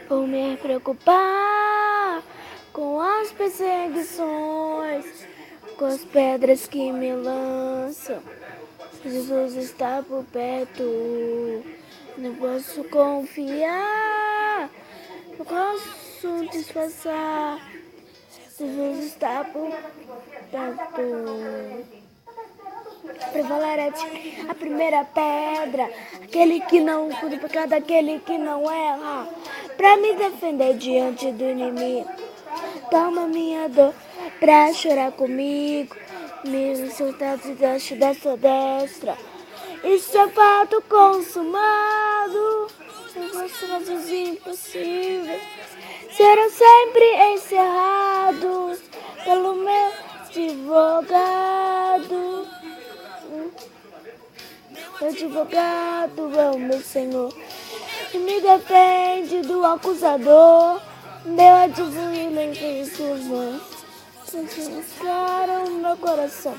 Vou me preocupar com as perseguições, com as pedras que me lançam. Jesus está por perto, não posso confiar, não posso disfarçar. Jesus está por perto. Prevalerete, a primeira pedra, aquele que não cuida pecado, aquele que não erra, pra me defender diante do inimigo. Toma minha dor pra chorar comigo, me soltar debaixo da sua destra. Isso é fato consumado, os casos impossíveis serão sempre encerrados pelo meu advogado. O advogado é o meu Senhor, que me defende do acusador. Meu advogado em suas mãos, santificaram meu coração.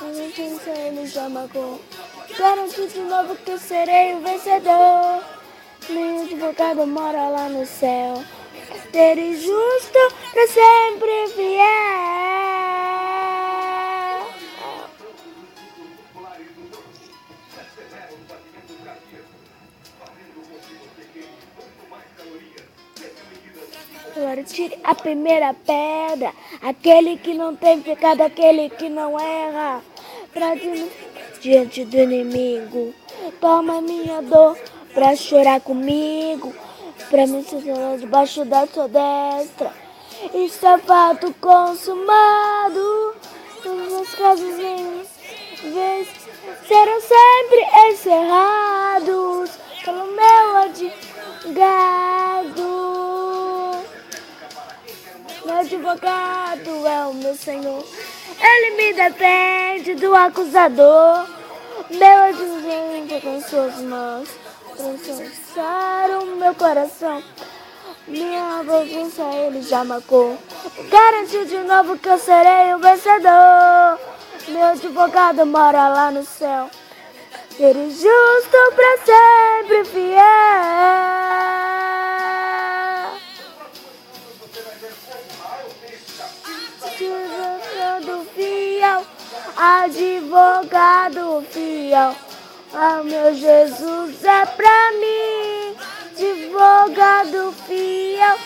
A gente ele já marcou. Garanto de novo que eu serei o vencedor. Meu advogado mora lá no céu. Ter e justo pra sempre fiel. Agora tire a primeira pedra, aquele que não tem pecado, aquele que não erra, pra diante do inimigo. Toma minha dor pra chorar comigo, pra me sentar debaixo da sua destra. Isso é fato consumado, todos os casos em vez serão sempre encerrados pelo meu advogado. Meu advogado é o meu Senhor, ele me defende do acusador. Meu advogado com suas mãos transformaram meu coração. Minha bagunça ele já marcou. Garantiu de novo que eu serei o vencedor. Meu advogado mora lá no céu. Ele justo pra sempre fiel. Advogado fiel, advogado fiel. Ah, meu Jesus é pra mim. Advogado fiel,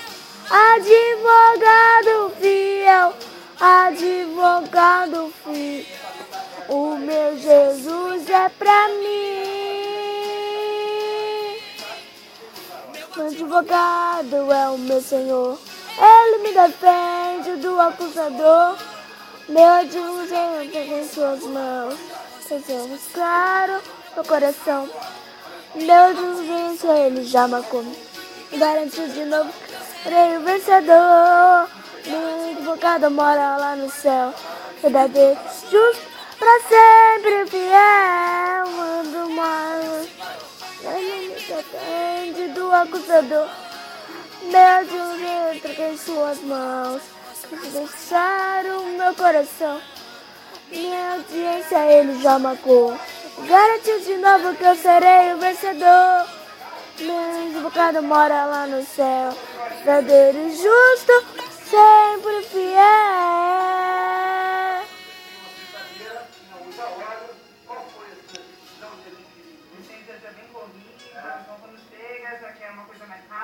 advogado fiel, advogado fiel. O meu Jesus é pra mim. Meu advogado é o meu Senhor, ele me defende do acusador. Meu advogado em suas mãos, fazemos claro no coração. Meu Deus, ele já marcou. Garantiu de novo, serei o vencedor. Meu advogado mora lá no céu. Verdadeiro, justo, pra sempre fiel. Mando mais, ele me defende do acusador. Meu Deus, entrega em suas mãos. Deixaram o meu coração. Minha audiência ele já marcou. Garantiu de novo que eu serei o vencedor. Meu advogado mora lá no céu. Verdadeiro e justo, sempre fiel. Licença é bem corrida, então quando chega já quer uma coisa mais rápida.